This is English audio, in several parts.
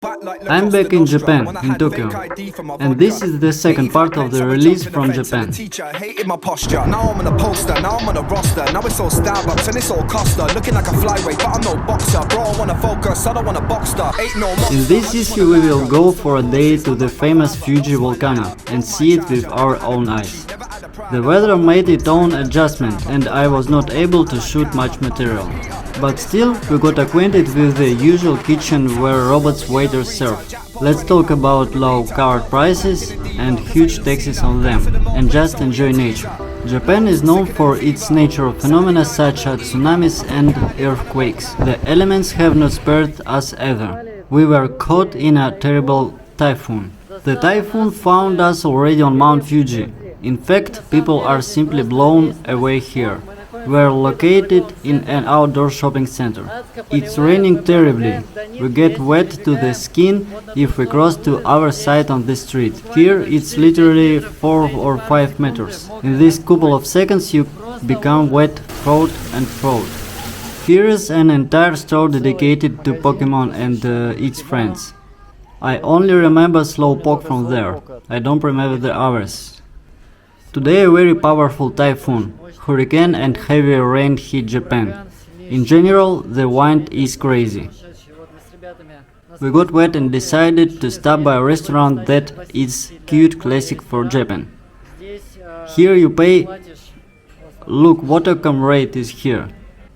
I'm back in Japan, in Tokyo, and this is the second part of the release from Japan. Now I'm on a poster, now I'm on a roster. Now it's all Starbucks and it's all Costa. Looking like a flyweight, but I'm no boxer. Bro, I wanna focus, I don't wanna box star. Ain't no In this issue we will go for a day to the famous Fuji volcano and see it with our own eyes. The weather made its own adjustment and I was not able to shoot much material. But still, we got acquainted with the usual kitchen where robots waiters serve. Let's talk about low card prices and huge taxes on them, and just enjoy nature. Japan is known for its natural phenomena such as tsunamis and earthquakes. The elements have not spared us either. We were caught in a terrible typhoon. The typhoon found us already on Mount Fuji. In fact, people are simply blown away here. We are located in an outdoor shopping center. It's raining terribly. We get wet to the skin if we cross to our side on the street. Here it's literally 4 or 5 meters. In this couple of seconds you become wet through and through. Here is an entire store dedicated to Pokemon and its friends. I only remember Slowpoke from there. I don't remember the others. Today a very powerful typhoon, hurricane and heavy rain hit Japan. In general, the wind is crazy. We got wet and decided to stop by a restaurant that is cute classic for Japan. Here you pay... Look, watercom rate is here.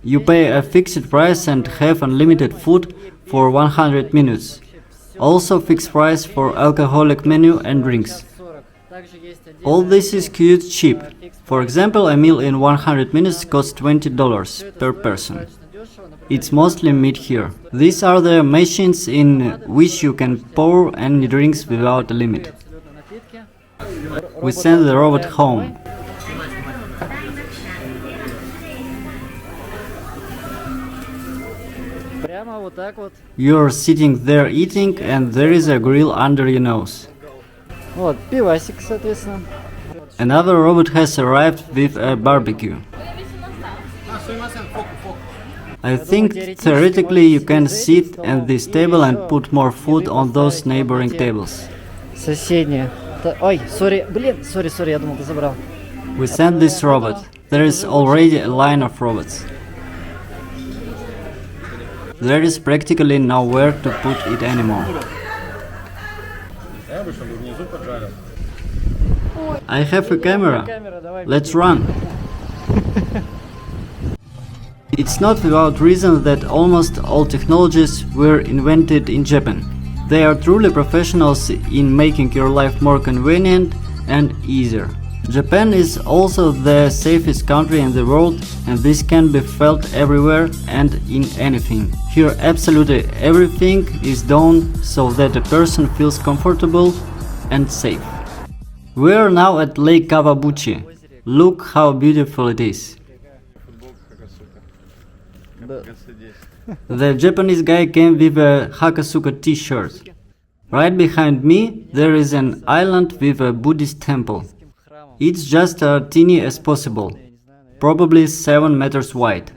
You pay a fixed price and have unlimited food for 100 minutes. Also fixed price for alcoholic menu and drinks. All this is quite cheap. For example, a meal in 100 minutes costs $20 per person. It's mostly meat here. These are the machines in which you can pour any drinks without a limit. We send the robot home. You're sitting there eating and there is a grill under your nose. Another robot has arrived with a barbecue. I think theoretically you can sit at this table and put more food on those neighboring tables. We sent this robot. There is already a line of robots. There is practically nowhere to put it anymore. I have a camera. Let's run. It's not without reason that almost all technologies were invented in Japan. They are truly professionals in making your life more convenient and easier. Japan is also the safest country in the world, and this can be felt everywhere and in anything. Here absolutely everything is done so that a person feels comfortable and safe. We are now at Lake Kawabuchi. Look how beautiful it is. The Japanese guy came with a Hakasuka t-shirt. Right behind me there is an island with a Buddhist temple. It's just as teeny as possible, probably 7 meters wide.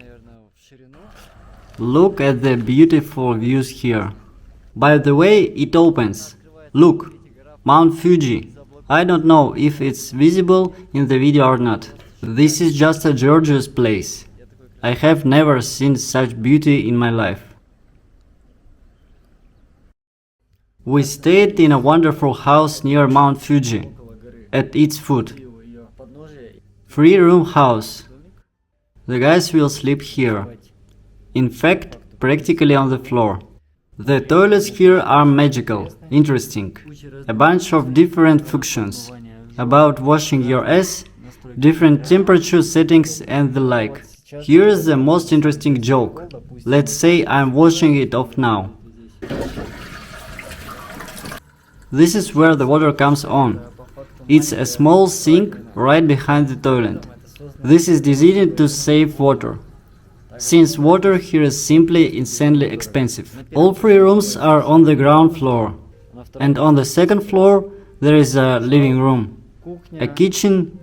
Look at the beautiful views here. By the way, it opens. Look, Mount Fuji. I don't know if it's visible in the video or not. This is just a gorgeous place. I have never seen such beauty in my life. We stayed in a wonderful house near Mount Fuji, at its foot. 3-room house. The guys will sleep here. In fact, practically on the floor. The toilets here are magical, interesting. A bunch of different functions. About washing your ass, different temperature settings and the like. Here is the most interesting joke. Let's say I'm washing it off now. This is where the water comes on. It's a small sink right behind the toilet. This is designed to save water, since water here is simply insanely expensive. All 3 rooms are on the ground floor, and on the second floor there is a living room, a kitchen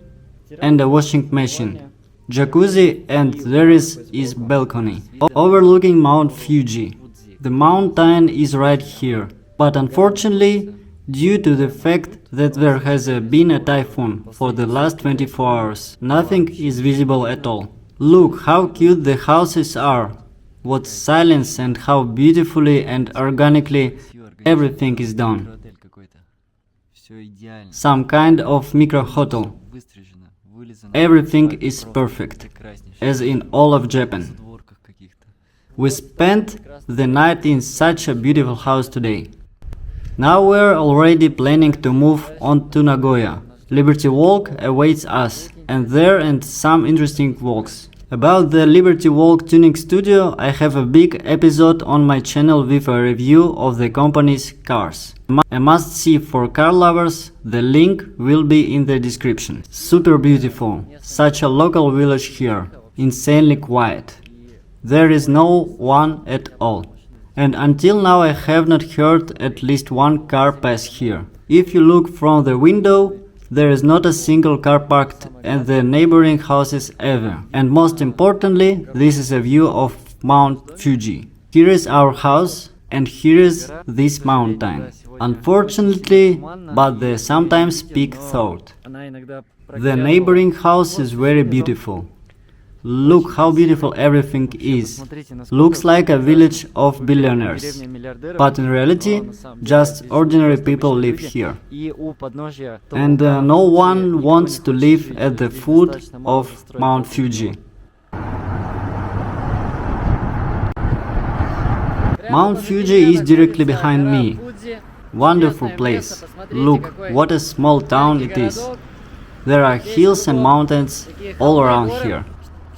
and a washing machine, jacuzzi, and there is balcony overlooking Mount Fuji. The mountain is right here. But unfortunately, due to the fact that there has been a typhoon for the last 24 hours, nothing is visible at all. Look how cute the houses are, what silence and how beautifully and organically everything is done. Some kind of micro hotel. Everything is perfect, as in all of Japan. We spent the night in such a beautiful house today. Now we're already planning to move on to Nagoya. Liberty Walk awaits us, and there and some interesting walks. About the Liberty Walk tuning studio, I have a big episode on my channel with a review of the company's cars. A must-see for car lovers, the link will be in the description. Super beautiful, such a local village here, insanely quiet. There is no one at all. And until now I have not heard at least one car pass here. If you look from the window, there is not a single car parked at the neighboring houses ever. And most importantly, this is a view of Mount Fuji. Here is our house and here is this mountain. Unfortunately, but the sometimes peak thought. The neighboring house is very beautiful. Look how beautiful everything is. Looks like a village of billionaires. But in reality, just ordinary people live here. And no one wants to live at the foot of Mount Fuji. Mount Fuji is directly behind me. Wonderful place. Look, what a small town it is. There are hills and mountains all around here.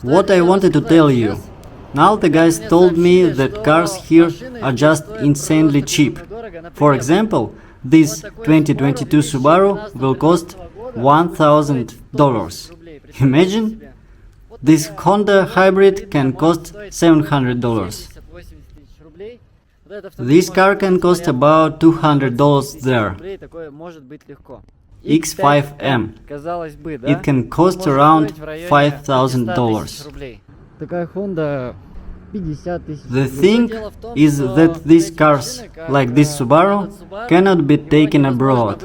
What I wanted to tell you. Now the guys told me that cars here are just insanely cheap. For example, this 2022 Subaru will cost $1,000. Imagine? This Honda hybrid can cost $700. This car can cost about $200 there. X5M. It can cost around $5,000. The thing is that these cars, like this Subaru, cannot be taken abroad.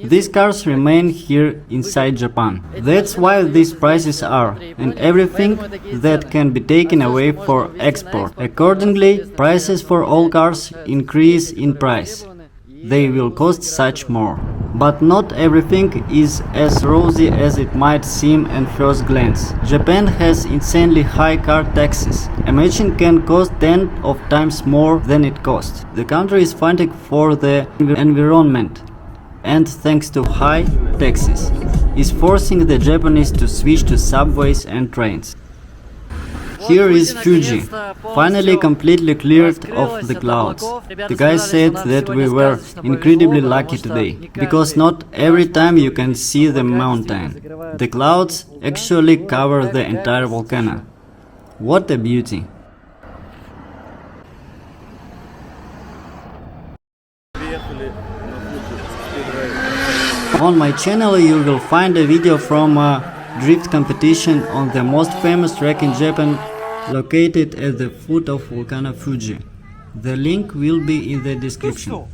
These cars remain here inside Japan. That's why these prices are, and everything that can be taken away for export. Accordingly, prices for all cars increase in price. They will cost such more. But not everything is as rosy as it might seem at first glance. Japan has insanely high car taxes. A machine can cost 10 of times more than it costs. The country is fighting for the environment and, thanks to high taxes, is forcing the Japanese to switch to subways and trains. Here is Fuji, finally completely cleared of the clouds. The guys said that we were incredibly lucky today, because not every time you can see the mountain. The clouds actually cover the entire volcano. What a beauty! On my channel you will find a video from a drift competition on the most famous track in Japan, located at the foot of volcano Fuji. The link will be in the description.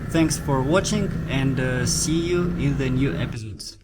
Thanks for watching and see you in the new episodes.